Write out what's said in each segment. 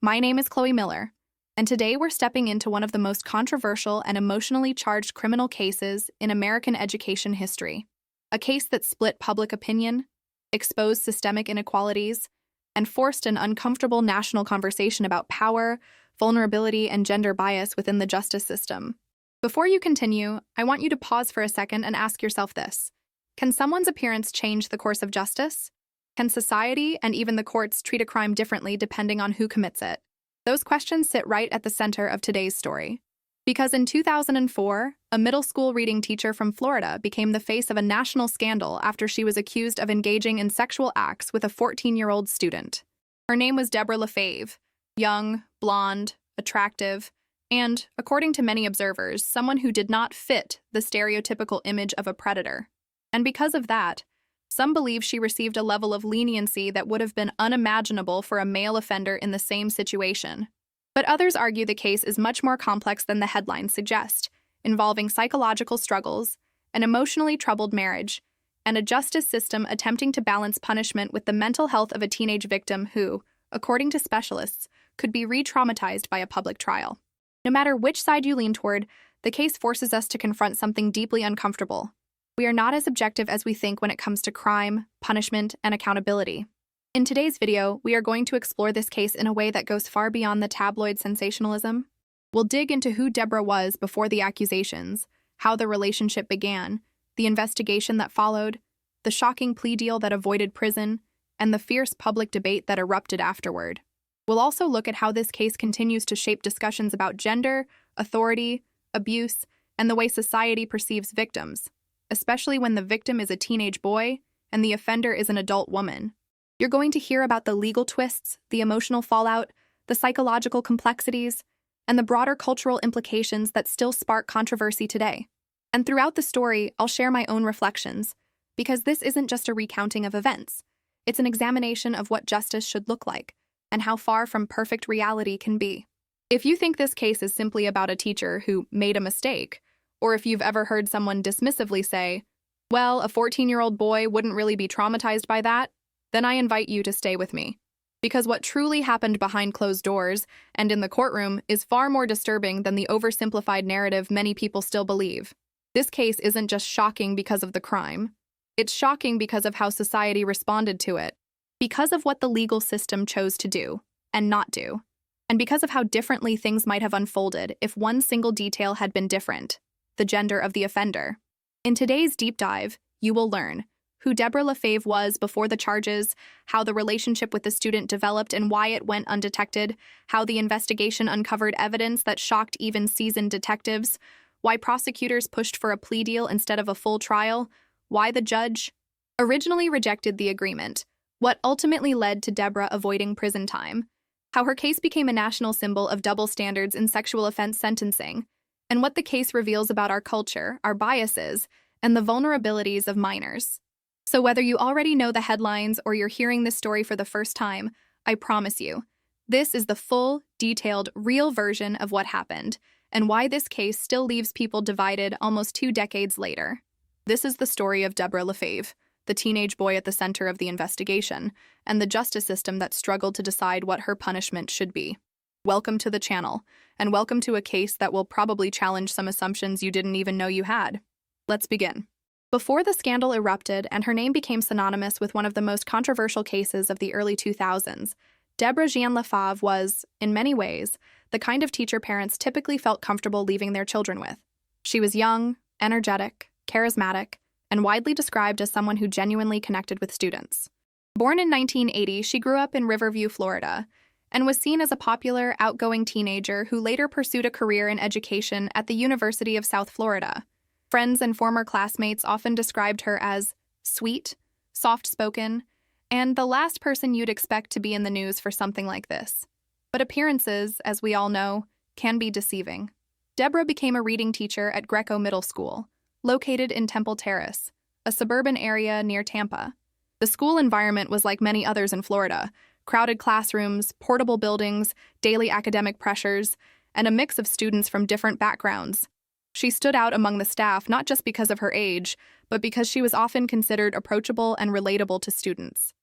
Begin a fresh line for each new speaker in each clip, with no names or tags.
My name is Chloe Miller, and today we're stepping into one of the most controversial and emotionally charged criminal cases in American education history. A case that split public opinion, exposed systemic inequalities, and forced an uncomfortable national conversation about power, vulnerability, and gender bias within the justice system. Before you continue, I want you to pause for a second and ask yourself this. Can someone's appearance change the course of justice? Can society and even the courts treat a crime differently depending on who commits it? Those questions sit right at the center of today's story. Because in 2004, a middle school reading teacher from Florida became the face of a national scandal after she was accused of engaging in sexual acts with a 14-year-old student. Her name was Debra Lafave, young, blonde, attractive, and, according to many observers, someone who did not fit the stereotypical image of a predator. And because of that, some believe she received a level of leniency that would have been unimaginable for a male offender in the same situation. But others argue the case is much more complex than the headlines suggest, involving psychological struggles, an emotionally troubled marriage, and a justice system attempting to balance punishment with the mental health of a teenage victim who, according to specialists, could be re-traumatized by a public trial. No matter which side you lean toward, the case forces us to confront something deeply uncomfortable. We are not as objective as we think when it comes to crime, punishment, and accountability. In today's video, we are going to explore this case in a way that goes far beyond the tabloid sensationalism. We'll dig into who Debra was before the accusations, how the relationship began, the investigation that followed, the shocking plea deal that avoided prison, and the fierce public debate that erupted afterward. We'll also look at how this case continues to shape discussions about gender, authority, abuse, and the way society perceives victims, especially when the victim is a teenage boy and the offender is an adult woman. You're going to hear about the legal twists, the emotional fallout, the psychological complexities, and the broader cultural implications that still spark controversy today. And throughout the story, I'll share my own reflections, because this isn't just a recounting of events. It's an examination of what justice should look like, and how far from perfect reality can be. If you think this case is simply about a teacher who made a mistake, or if you've ever heard someone dismissively say, well, a 14-year-old boy wouldn't really be traumatized by that, then I invite you to stay with me. Because what truly happened behind closed doors and in the courtroom is far more disturbing than the oversimplified narrative many people still believe. This case isn't just shocking because of the crime. It's shocking because of how society responded to it, because of what the legal system chose to do and not do, and because of how differently things might have unfolded if one single detail had been different: the gender of the offender. In today's deep dive, you will learn who Debra Lafave was before the charges, how the relationship with the student developed and why it went undetected, how the investigation uncovered evidence that shocked even seasoned detectives, why prosecutors pushed for a plea deal instead of a full trial, why the judge originally rejected the agreement, what ultimately led to Debra avoiding prison time, how her case became a national symbol of double standards in sexual offense sentencing, and what the case reveals about our culture, our biases, and the vulnerabilities of minors. So whether you already know the headlines or you're hearing this story for the first time, I promise you, this is the full, detailed, real version of what happened and why this case still leaves people divided almost 2 decades later. This is the story of Debra Lafave, the teenage boy at the center of the investigation, and the justice system that struggled to decide what her punishment should be. Welcome to the channel, and welcome to a case that will probably challenge some assumptions you didn't even know you had. Let's begin. Before the scandal erupted and her name became synonymous with one of the most controversial cases of the early 2000s, Debra Jean Lafave was, in many ways, the kind of teacher parents typically felt comfortable leaving their children with. She was young, energetic, charismatic, and widely described as someone who genuinely connected with students. Born in 1980, she grew up in Riverview, Florida, and was seen as a popular, outgoing teenager who later pursued a career in education at the University of South Florida. Friends and former classmates often described her as sweet, soft-spoken, and the last person you'd expect to be in the news for something like this. But appearances, as we all know, can be deceiving. Debra became a reading teacher at Greco Middle School, located in Temple Terrace, a suburban area near Tampa. The school environment was like many others in Florida: crowded classrooms, portable buildings, daily academic pressures, and a mix of students from different backgrounds. She stood out among the staff not just because of her age, but because she was often considered approachable and relatable to students.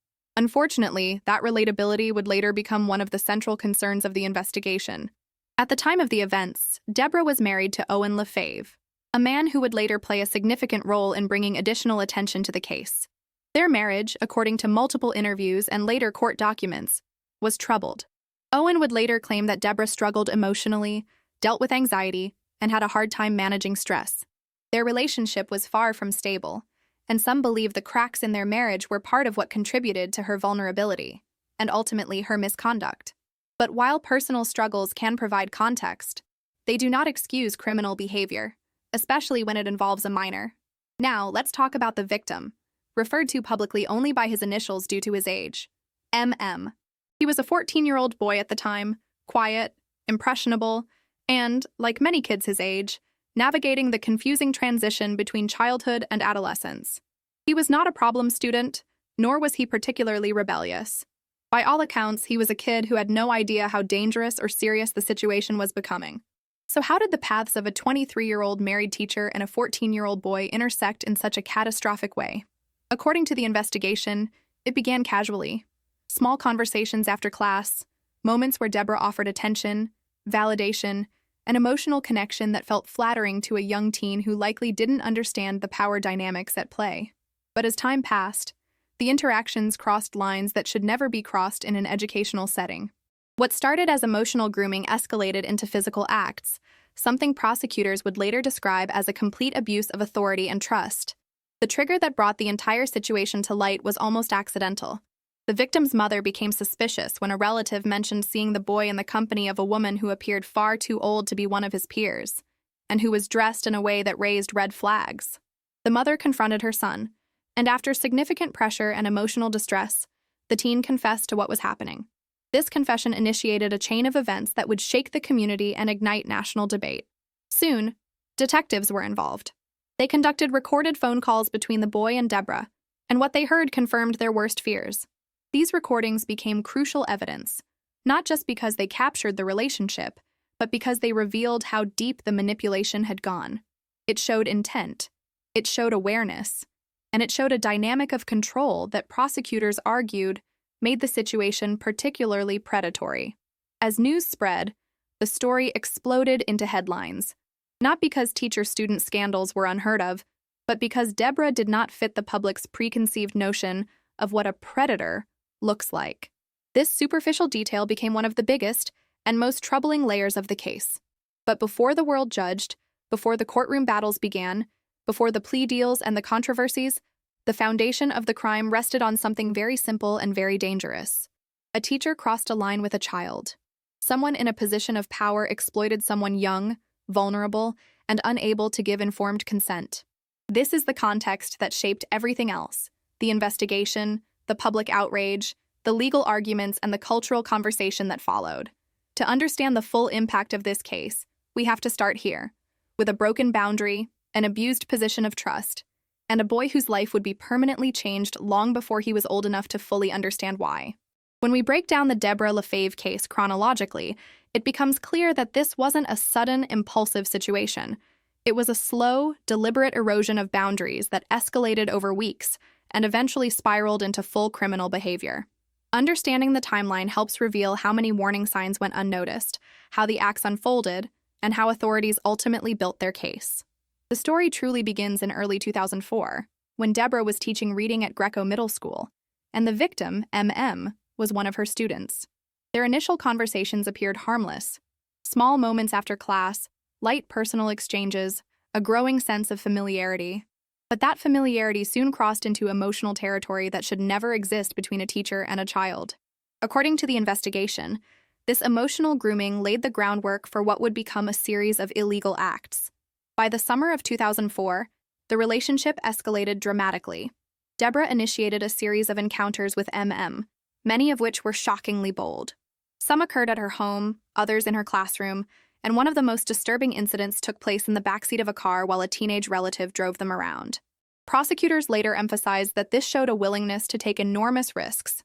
Unfortunately, that relatability would later become one of the central concerns of the investigation. At the time of the events, Debra was married to Owen Lafave, a man who would later play a significant role in bringing additional attention to the case. Their marriage, according to multiple interviews and later court documents, was troubled. Owen would later claim that Debra struggled emotionally, dealt with anxiety, and had a hard time managing stress. Their relationship was far from stable, and some believe the cracks in their marriage were part of what contributed to her vulnerability, and ultimately her misconduct. But while personal struggles can provide context, they do not excuse criminal behavior, especially when it involves a minor. Now, let's talk about the victim, referred to publicly only by his initials due to his age. MM. He was a 14-year-old boy at the time, quiet, impressionable, and, like many kids his age, navigating the confusing transition between childhood and adolescence. He was not a problem student, nor was he particularly rebellious. By all accounts, he was a kid who had no idea how dangerous or serious the situation was becoming. So how did the paths of a 23-year-old married teacher and a 14-year-old boy intersect in such a catastrophic way? According to the investigation, it began casually. Small conversations after class, moments where Debra offered attention, validation, an emotional connection that felt flattering to a young teen who likely didn't understand the power dynamics at play. But as time passed, the interactions crossed lines that should never be crossed in an educational setting. What started as emotional grooming escalated into physical acts, something prosecutors would later describe as a complete abuse of authority and trust. The trigger that brought the entire situation to light was almost accidental. The victim's mother became suspicious when a relative mentioned seeing the boy in the company of a woman who appeared far too old to be one of his peers, and who was dressed in a way that raised red flags. The mother confronted her son, and after significant pressure and emotional distress, the teen confessed to what was happening. This confession initiated a chain of events that would shake the community and ignite national debate. Soon, detectives were involved. They conducted recorded phone calls between the boy and Debra, and what they heard confirmed their worst fears. These recordings became crucial evidence, not just because they captured the relationship, but because they revealed how deep the manipulation had gone. It showed intent, it showed awareness, and it showed a dynamic of control that prosecutors argued made the situation particularly predatory. As news spread, the story exploded into headlines, not because teacher-student scandals were unheard of, but because Debra did not fit the public's preconceived notion of what a predator looks like. This superficial detail became one of the biggest and most troubling layers of the case. But before the world judged, before the courtroom battles began, before the plea deals and the controversies, the foundation of the crime rested on something very simple and very dangerous. A teacher crossed a line with a child. Someone in a position of power exploited someone young, vulnerable, and unable to give informed consent. This is the context that shaped everything else: the investigation, the public outrage, the legal arguments, and the cultural conversation that followed. To understand the full impact of this case, we have to start here, with a broken boundary, an abused position of trust, and a boy whose life would be permanently changed long before he was old enough to fully understand why. When we break down the Debra Lafave case chronologically, it becomes clear that this wasn't a sudden, impulsive situation. It was a slow, deliberate erosion of boundaries that escalated over weeks and eventually spiraled into full criminal behavior. Understanding the timeline helps reveal how many warning signs went unnoticed, how the acts unfolded, and how authorities ultimately built their case. The story truly begins in early 2004, when Debra was teaching reading at Greco Middle School, and the victim, MM, was one of her students. Their initial conversations appeared harmless. Small moments after class, light personal exchanges, a growing sense of familiarity. But that familiarity soon crossed into emotional territory that should never exist between a teacher and a child. According to the investigation, this emotional grooming laid the groundwork for what would become a series of illegal acts. By the summer of 2004, the relationship escalated dramatically. Debra initiated a series of encounters with MM, many of which were shockingly bold. Some occurred at her home, others in her classroom, and one of the most disturbing incidents took place in the backseat of a car while a teenage relative drove them around. Prosecutors later emphasized that this showed a willingness to take enormous risks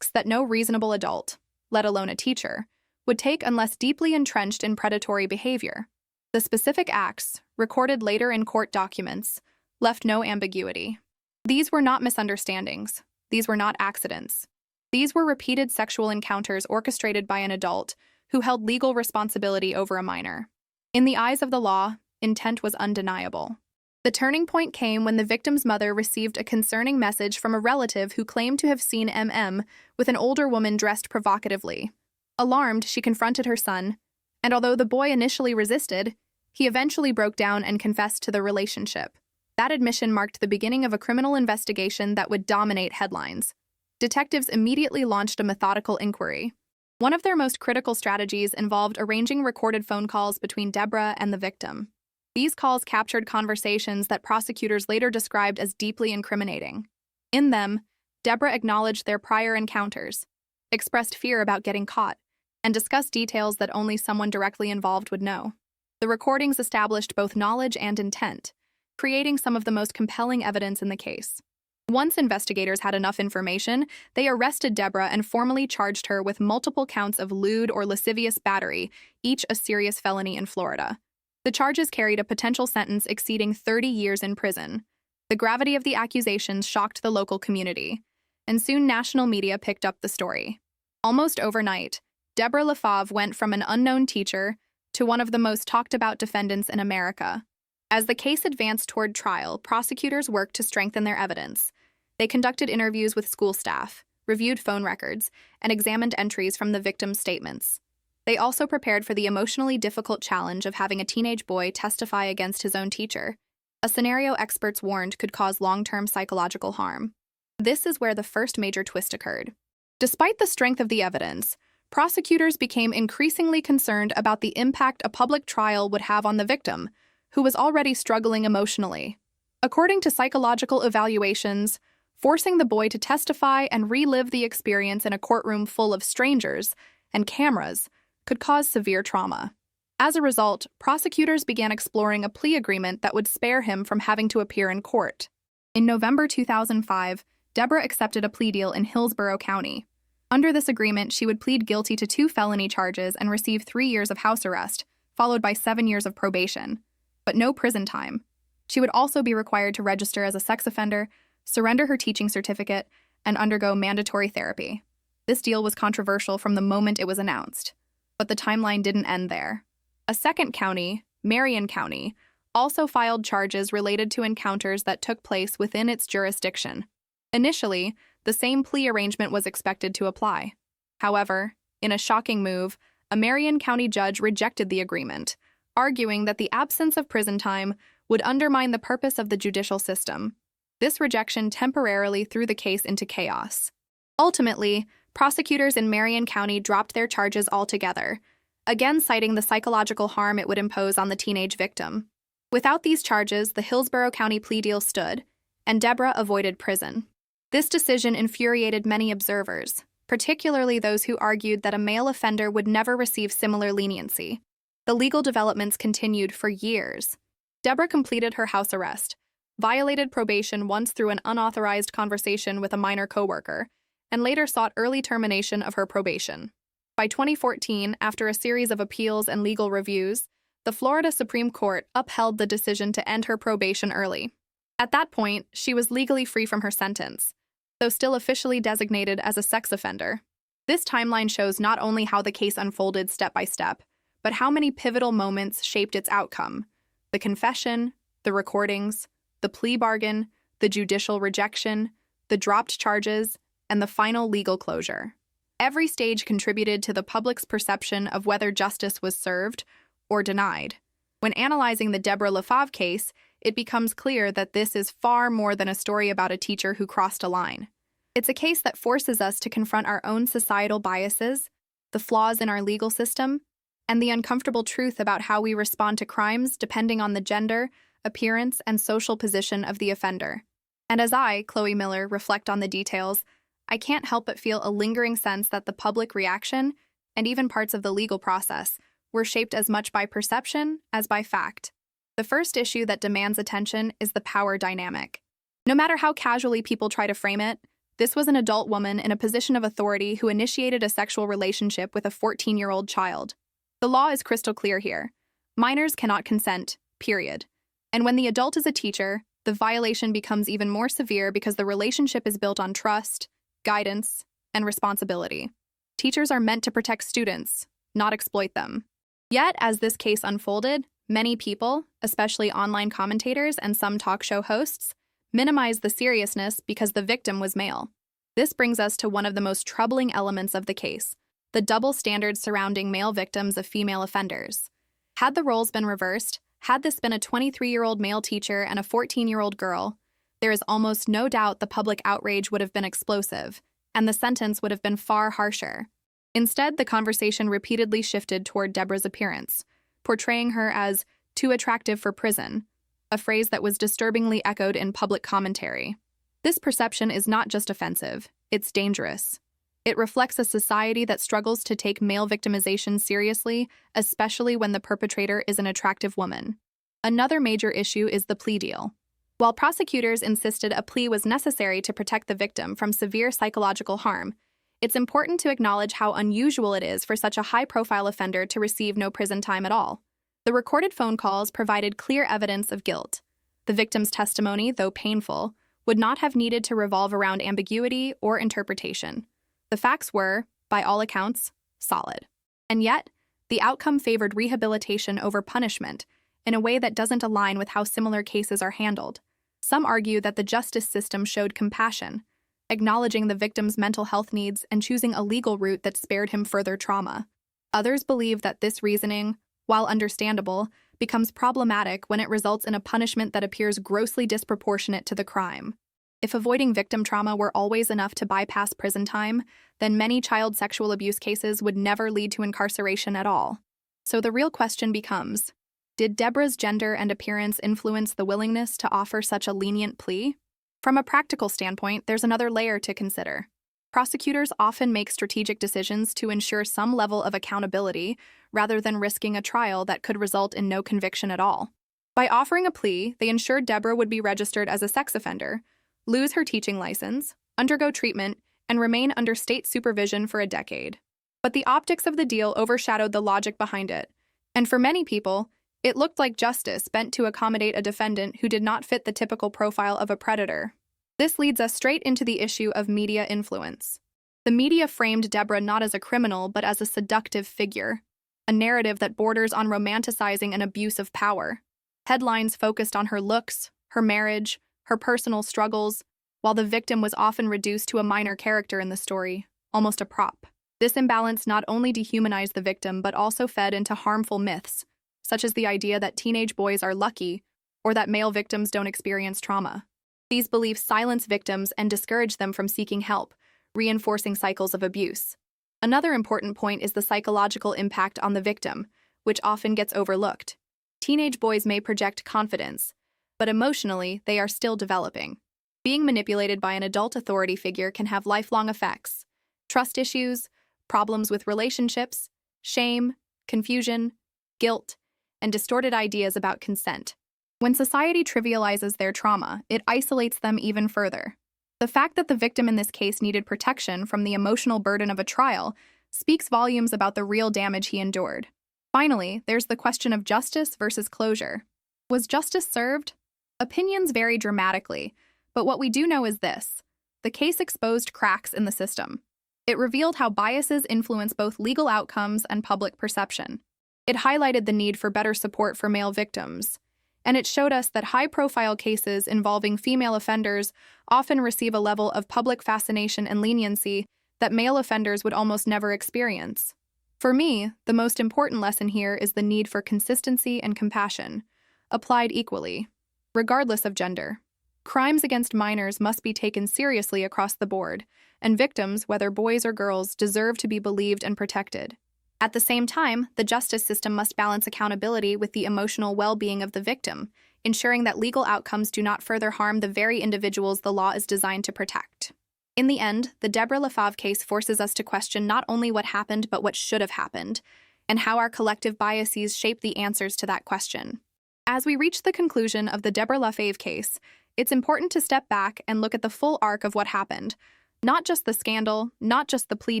that no reasonable adult, let alone a teacher, would take unless deeply entrenched in predatory behavior. The specific acts, recorded later in court documents, left no ambiguity. These were not misunderstandings. these were not accidents. These were repeated sexual encounters orchestrated by an adult who held legal responsibility over a minor. In the eyes of the law, intent was undeniable. The turning point came when the victim's mother received a concerning message from a relative who claimed to have seen MM with an older woman dressed provocatively. Alarmed, she confronted her son, and although the boy initially resisted, he eventually broke down and confessed to the relationship. That admission marked the beginning of a criminal investigation that would dominate headlines. Detectives immediately launched a methodical inquiry. One of their most critical strategies involved arranging recorded phone calls between Debra and the victim. These calls captured conversations that prosecutors later described as deeply incriminating. In them, Debra acknowledged their prior encounters, expressed fear about getting caught, and discussed details that only someone directly involved would know. The recordings established both knowledge and intent, creating some of the most compelling evidence in the case. Once investigators had enough information, they arrested Debra and formally charged her with multiple counts of lewd or lascivious battery, each a serious felony in Florida. The charges carried a potential sentence exceeding 30 years in prison. The gravity of the accusations shocked the local community, and soon national media picked up the story. Almost overnight, Debra Lafave went from an unknown teacher to one of the most talked-about defendants in America. As the case advanced toward trial, prosecutors worked to strengthen their evidence. They conducted interviews with school staff, reviewed phone records, and examined entries from the victim's statements. They also prepared for the emotionally difficult challenge of having a teenage boy testify against his own teacher, a scenario experts warned could cause long-term psychological harm. This is where the first major twist occurred. Despite the strength of the evidence, prosecutors became increasingly concerned about the impact a public trial would have on the victim, who was already struggling emotionally. According to psychological evaluations, forcing the boy to testify and relive the experience in a courtroom full of strangers and cameras could cause severe trauma. As a result, prosecutors began exploring a plea agreement that would spare him from having to appear in court. In November 2005, Debra accepted a plea deal in Hillsborough County. Under this agreement, she would plead guilty to 2 felony charges and receive 3 years of house arrest, followed by 7 years of probation, but no prison time. She would also be required to register as a sex offender, surrender her teaching certificate, and undergo mandatory therapy. This deal was controversial from the moment it was announced. But the timeline didn't end there. A second county, Marion County, also filed charges related to encounters that took place within its jurisdiction. Initially, the same plea arrangement was expected to apply. However, in a shocking move, a Marion County judge rejected the agreement, arguing that the absence of prison time would undermine the purpose of the judicial system. This rejection temporarily threw the case into chaos. Ultimately, prosecutors in Marion County dropped their charges altogether, again citing the psychological harm it would impose on the teenage victim. Without these charges, the Hillsborough County plea deal stood, and Debra avoided prison. This decision infuriated many observers, particularly those who argued that a male offender would never receive similar leniency. The legal developments continued for years. Debra completed her house arrest, violated probation once through an unauthorized conversation with a minor coworker, and later sought early termination of her probation. By 2014, after a series of appeals and legal reviews, the Florida Supreme Court upheld the decision to end her probation early. At that point, she was legally free from her sentence, though still officially designated as a sex offender. This timeline shows not only how the case unfolded step by step, but how many pivotal moments shaped its outcome: the confession, the recordings, the plea bargain, the judicial rejection, the dropped charges, and the final legal closure. Every stage contributed to the public's perception of whether justice was served or denied. When analyzing the Debra Lafave case, it becomes clear that this is far more than a story about a teacher who crossed a line. It's a case that forces us to confront our own societal biases, the flaws in our legal system, and the uncomfortable truth about how we respond to crimes depending on the gender, appearance, and social position of the offender. And as I, Chloe Miller, reflect on the details, I can't help but feel a lingering sense that the public reaction, and even parts of the legal process, were shaped as much by perception as by fact. The first issue that demands attention is the power dynamic. No matter how casually people try to frame it, this was an adult woman in a position of authority who initiated a sexual relationship with a 14-year-old child. The law is crystal clear here. Minors cannot consent, period. And when the adult is a teacher, the violation becomes even more severe because the relationship is built on trust, guidance, and responsibility. Teachers are meant to protect students, not exploit them. Yet, as this case unfolded, many people, especially online commentators and some talk show hosts, minimized the seriousness because the victim was male. This brings us to one of the most troubling elements of the case, the double standards surrounding male victims of female offenders. Had the roles been reversed, had this been a 23-year-old male teacher and a 14-year-old girl, there is almost no doubt the public outrage would have been explosive, and the sentence would have been far harsher. Instead, the conversation repeatedly shifted toward Debra's appearance, portraying her as too attractive for prison, a phrase that was disturbingly echoed in public commentary. This perception is not just offensive, it's dangerous. It reflects a society that struggles to take male victimization seriously, especially when the perpetrator is an attractive woman. Another major issue is the plea deal. While prosecutors insisted a plea was necessary to protect the victim from severe psychological harm, it's important to acknowledge how unusual it is for such a high-profile offender to receive no prison time at all. The recorded phone calls provided clear evidence of guilt. The victim's testimony, though painful, would not have needed to revolve around ambiguity or interpretation. The facts were, by all accounts, solid. And yet, the outcome favored rehabilitation over punishment in a way that doesn't align with how similar cases are handled. Some argue that the justice system showed compassion, acknowledging the victim's mental health needs and choosing a legal route that spared him further trauma. Others believe that this reasoning, while understandable, becomes problematic when it results in a punishment that appears grossly disproportionate to the crime. If avoiding victim trauma were always enough to bypass prison time, then many child sexual abuse cases would never lead to incarceration at all. So the real question becomes, did Debra's gender and appearance influence the willingness to offer such a lenient plea? From a practical standpoint, there's another layer to consider. Prosecutors often make strategic decisions to ensure some level of accountability rather than risking a trial that could result in no conviction at all. By offering a plea, they ensured Debra would be registered as a sex offender, lose her teaching license, undergo treatment, and remain under state supervision for a decade. But the optics of the deal overshadowed the logic behind it, and for many people, it looked like justice bent to accommodate a defendant who did not fit the typical profile of a predator. This leads us straight into the issue of media influence. The media framed Debra not as a criminal, but as a seductive figure, a narrative that borders on romanticizing an abuse of power. Headlines focused on her looks, her marriage, her personal struggles, while the victim was often reduced to a minor character in the story, almost a prop. This imbalance not only dehumanized the victim but also fed into harmful myths, such as the idea that teenage boys are lucky or that male victims don't experience trauma. These beliefs silence victims and discourage them from seeking help, reinforcing cycles of abuse. Another important point is the psychological impact on the victim, which often gets overlooked. Teenage boys may project confidence, but emotionally, they are still developing. Being manipulated by an adult authority figure can have lifelong effects. Trust issues, problems with relationships, shame, confusion, guilt, and distorted ideas about consent. When society trivializes their trauma, it isolates them even further. The fact that the victim in this case needed protection from the emotional burden of a trial speaks volumes about the real damage he endured. Finally, there's the question of justice versus closure. Was justice served? Opinions vary dramatically, but what we do know is this: the case exposed cracks in the system. It revealed how biases influence both legal outcomes and public perception. It highlighted the need for better support for male victims, and it showed us that high-profile cases involving female offenders often receive a level of public fascination and leniency that male offenders would almost never experience. For me, the most important lesson here is the need for consistency and compassion, applied equally, regardless of gender. Crimes against minors must be taken seriously across the board, and victims, whether boys or girls, deserve to be believed and protected. At the same time, the justice system must balance accountability with the emotional well-being of the victim, ensuring that legal outcomes do not further harm the very individuals the law is designed to protect. In the end, the Debra Lafave case forces us to question not only what happened but what should have happened, and how our collective biases shape the answers to that question. As we reach the conclusion of the Debra Lafave case, it's important to step back and look at the full arc of what happened, not just the scandal, not just the plea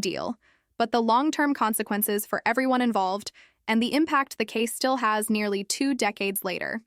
deal, but the long-term consequences for everyone involved and the impact the case still has nearly 2 decades later.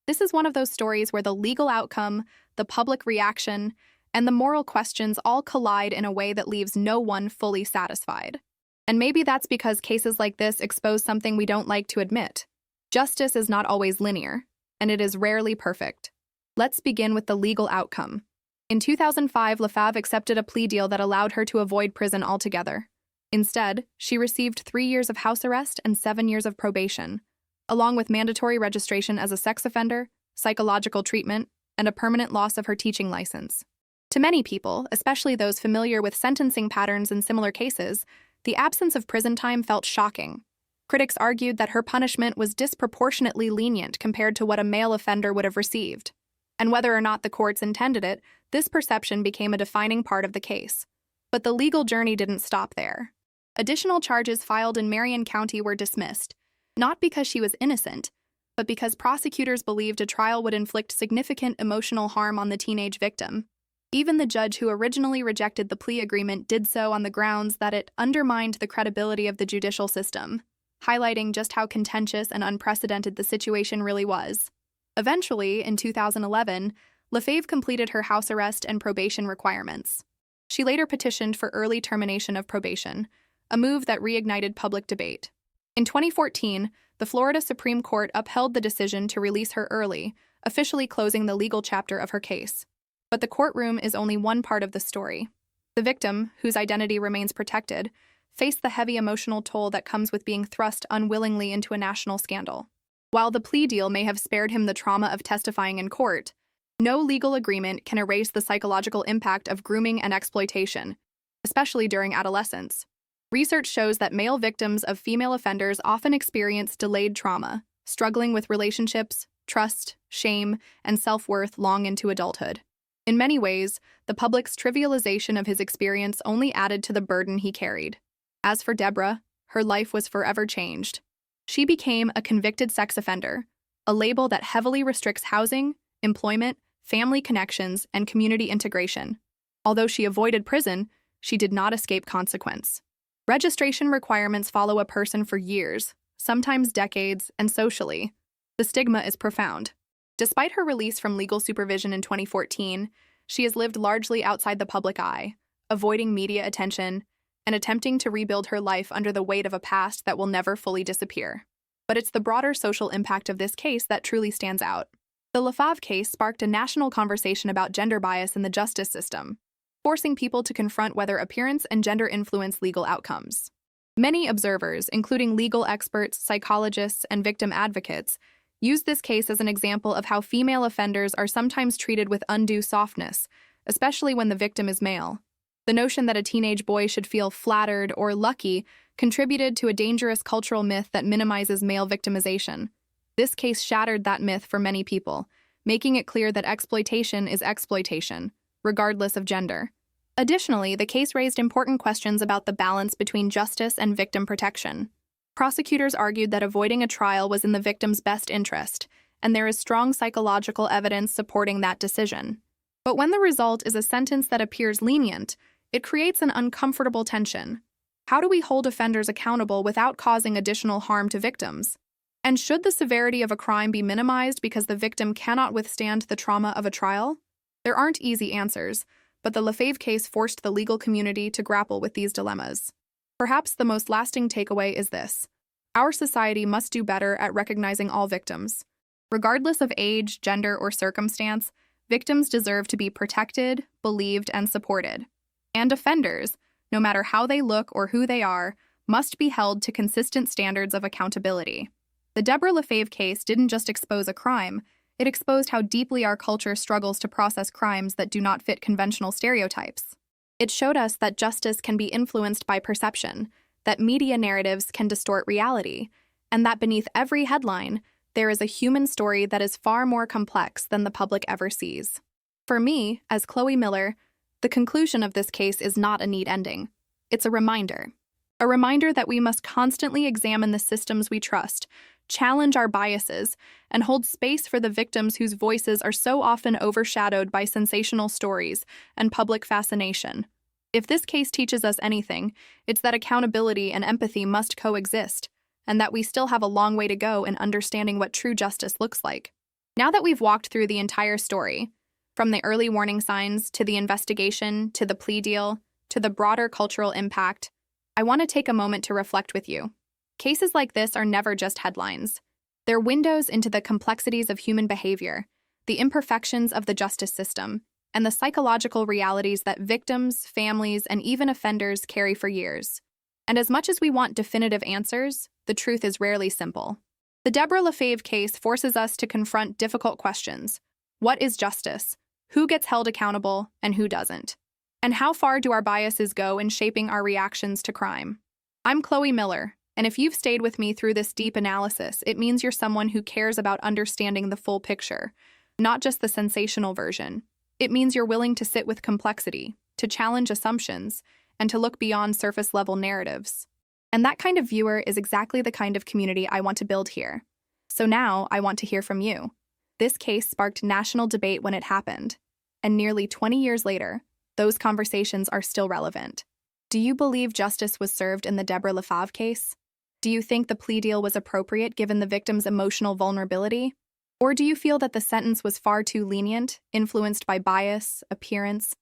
This is one of those stories where the legal outcome, the public reaction, and the moral questions all collide in a way that leaves no one fully satisfied. And maybe that's because cases like this expose something we don't like to admit. Justice is not always linear, and it is rarely perfect. Let's begin with the legal outcome. In 2005, Lafave accepted a plea deal that allowed her to avoid prison altogether. Instead, she received 3 years of house arrest and 7 years of probation, along with mandatory registration as a sex offender, psychological treatment, and a permanent loss of her teaching license. To many people, especially those familiar with sentencing patterns in similar cases, the absence of prison time felt shocking. Critics argued that her punishment was disproportionately lenient compared to what a male offender would have received. And whether or not the courts intended it, this perception became a defining part of the case. But the legal journey didn't stop there. Additional charges filed in Marion County were dismissed, not because she was innocent, but because prosecutors believed a trial would inflict significant emotional harm on the teenage victim. Even the judge who originally rejected the plea agreement did so on the grounds that it undermined the credibility of the judicial system, highlighting just how contentious and unprecedented the situation really was. Eventually, in 2011, Lafave completed her house arrest and probation requirements. She later petitioned for early termination of probation, a move that reignited public debate. In 2014, the Florida Supreme Court upheld the decision to release her early, officially closing the legal chapter of her case. But the courtroom is only one part of the story. The victim, whose identity remains protected, faced the heavy emotional toll that comes with being thrust unwillingly into a national scandal. While the plea deal may have spared him the trauma of testifying in court, no legal agreement can erase the psychological impact of grooming and exploitation, especially during adolescence. Research shows that male victims of female offenders often experience delayed trauma, struggling with relationships, trust, shame, and self-worth long into adulthood. In many ways, the public's trivialization of his experience only added to the burden he carried. As for Debra, her life was forever changed. She became a convicted sex offender, a label that heavily restricts housing, employment, family connections, and community integration. Although she avoided prison, she did not escape consequence. Registration requirements follow a person for years, sometimes decades, and socially. The stigma is profound. Despite her release from legal supervision in 2014, she has lived largely outside the public eye, avoiding media attention, and attempting to rebuild her life under the weight of a past that will never fully disappear. But it's the broader social impact of this case that truly stands out. The Lafave case sparked a national conversation about gender bias in the justice system, forcing people to confront whether appearance and gender influence legal outcomes. Many observers, including legal experts, psychologists, and victim advocates, use this case as an example of how female offenders are sometimes treated with undue softness, especially when the victim is male. The notion that a teenage boy should feel flattered or lucky contributed to a dangerous cultural myth that minimizes male victimization. This case shattered that myth for many people, making it clear that exploitation is exploitation, regardless of gender. Additionally, the case raised important questions about the balance between justice and victim protection. Prosecutors argued that avoiding a trial was in the victim's best interest, and there is strong psychological evidence supporting that decision. But when the result is a sentence that appears lenient, it creates an uncomfortable tension. How do we hold offenders accountable without causing additional harm to victims? And should the severity of a crime be minimized because the victim cannot withstand the trauma of a trial? There aren't easy answers, but the Lafave case forced the legal community to grapple with these dilemmas. Perhaps the most lasting takeaway is this: our society must do better at recognizing all victims. Regardless of age, gender, or circumstance, victims deserve to be protected, believed, and supported. And offenders, no matter how they look or who they are, must be held to consistent standards of accountability. The Debra Lafave case didn't just expose a crime, it exposed how deeply our culture struggles to process crimes that do not fit conventional stereotypes. It showed us that justice can be influenced by perception, that media narratives can distort reality, and that beneath every headline, there is a human story that is far more complex than the public ever sees. For me, as Chloe Miller, the conclusion of this case is not a neat ending. It's a reminder that we must constantly examine the systems we trust, challenge our biases, and hold space for the victims whose voices are so often overshadowed by sensational stories and public fascination. If this case teaches us anything, it's that accountability and empathy must coexist, and that we still have a long way to go in understanding what true justice looks like. Now that we've walked through the entire story, from the early warning signs to the investigation to the plea deal to the broader cultural impact, I want to take a moment to reflect with you. Cases like this are never just headlines. They're windows into the complexities of human behavior, the imperfections of the justice system, and the psychological realities that victims, families, and even offenders carry for years. And as much as we want definitive answers, the truth is rarely simple. The Debra Lafave case forces us to confront difficult questions. What is justice? Who gets held accountable and who doesn't? And how far do our biases go in shaping our reactions to crime? I'm Chloe Miller, and if you've stayed with me through this deep analysis, it means you're someone who cares about understanding the full picture, not just the sensational version. It means you're willing to sit with complexity, to challenge assumptions, and to look beyond surface-level narratives. And that kind of viewer is exactly the kind of community I want to build here. So now I want to hear from you. This case sparked national debate when it happened, and nearly 20 years later, those conversations are still relevant. Do you believe justice was served in the Debra Lafave case? Do you think the plea deal was appropriate given the victim's emotional vulnerability? Or do you feel that the sentence was far too lenient, influenced by bias, appearance,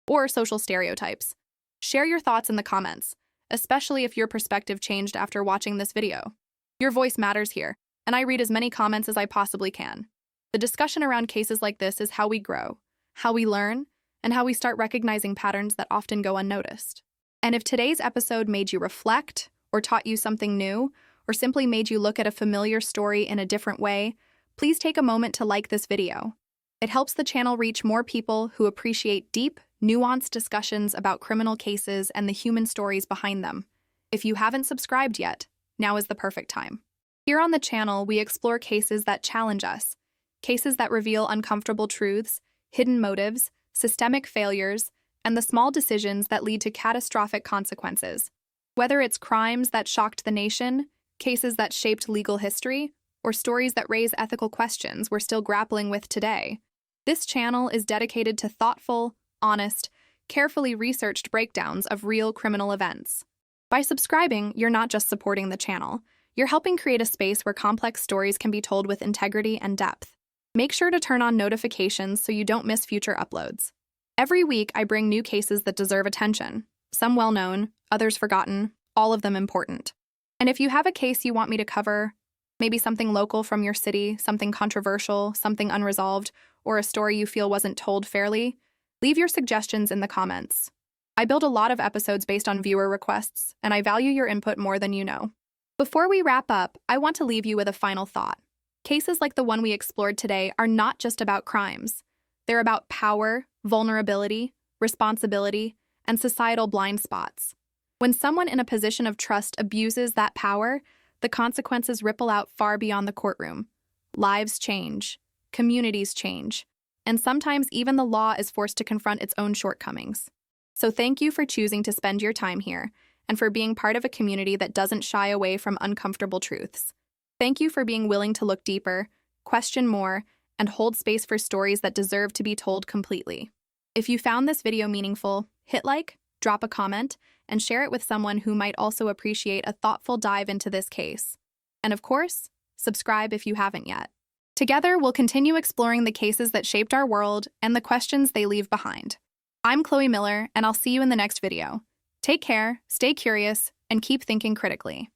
or social stereotypes? Share your thoughts in the comments, especially if your perspective changed after watching this video. Your voice matters here, and I read as many comments as I possibly can. The discussion around cases like this is how we grow, how we learn, and how we start recognizing patterns that often go unnoticed. And if today's episode made you reflect, or taught you something new, or simply made you look at a familiar story in a different way, please take a moment to like this video. It helps the channel reach more people who appreciate deep, nuanced discussions about criminal cases and the human stories behind them. If you haven't subscribed yet, now is the perfect time. Here on the channel, we explore cases that challenge us, cases that reveal uncomfortable truths, hidden motives, systemic failures, and the small decisions that lead to catastrophic consequences. Whether it's crimes that shocked the nation, cases that shaped legal history, or stories that raise ethical questions we're still grappling with today, this channel is dedicated to thoughtful, honest, carefully researched breakdowns of real criminal events. By subscribing, you're not just supporting the channel, you're helping create a space where complex stories can be told with integrity and depth. Make sure to turn on notifications so you don't miss future uploads. Every week, I bring new cases that deserve attention, some well-known, others forgotten, all of them important. And if you have a case you want me to cover, maybe something local from your city, something controversial, something unresolved, or a story you feel wasn't told fairly, leave your suggestions in the comments. I build a lot of episodes based on viewer requests, and I value your input more than you know. Before we wrap up, I want to leave you with a final thought. Cases like the one we explored today are not just about crimes. They're about power, vulnerability, responsibility, and societal blind spots. When someone in a position of trust abuses that power, the consequences ripple out far beyond the courtroom. Lives change, communities change, and sometimes even the law is forced to confront its own shortcomings. So thank you for choosing to spend your time here, and for being part of a community that doesn't shy away from uncomfortable truths. Thank you for being willing to look deeper, question more, and hold space for stories that deserve to be told completely. If you found this video meaningful, hit like, drop a comment, and share it with someone who might also appreciate a thoughtful dive into this case. And of course, subscribe if you haven't yet. Together, we'll continue exploring the cases that shaped our world and the questions they leave behind. I'm Chloe Miller, and I'll see you in the next video. Take care, stay curious, and keep thinking critically.